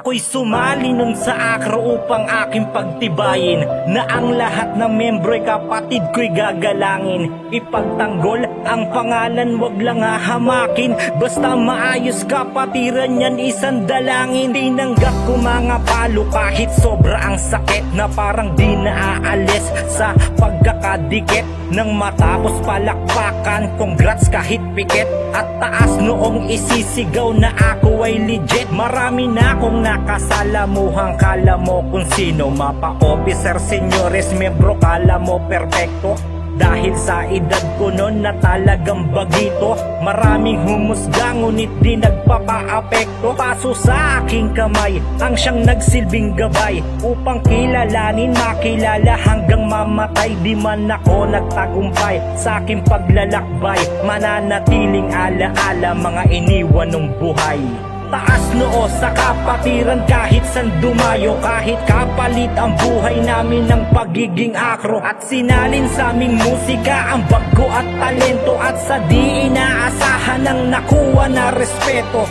Ako'y sumali nun sa akro upang aking pagtibayin na ang lahat ng membro'y kapatid ko'y gagalangin. Ipagtanggol ang pangalan, wag lang hahamakin. Basta maayos kapatiran yan, isang dalangin. Tinanggap ko mga palo kahit sobra ang sakit na parang di naaalis sa pagkakadikit. Nang matapos palakpakan, congrats kahit pikit. At taas noong isisigaw na ako ay legit. Marami na akong nakasalamuhang, kala mo kung sino. Mapa-officer, senyores, membro, kala mo perfecto. Dahil sa edad ko noon na talagang bagito. Maraming humusga ngunit di nagpapa-apekto. Paso sa aking kamay ang siyang nagsilbing gabay upang kilalanin, makilala hanggang mamatay. Di man ako nagtagumpay sa aking paglalakbay, mananatiling alaala mga iniwan ng buhay. Taas noo sa kapatiran kahit san dumayo, kahit kapalit ang buhay namin ng pagiging akro. At sinalin sa aming musika ang bago at talento, at sa di inaasahan ang nakuha na respeto.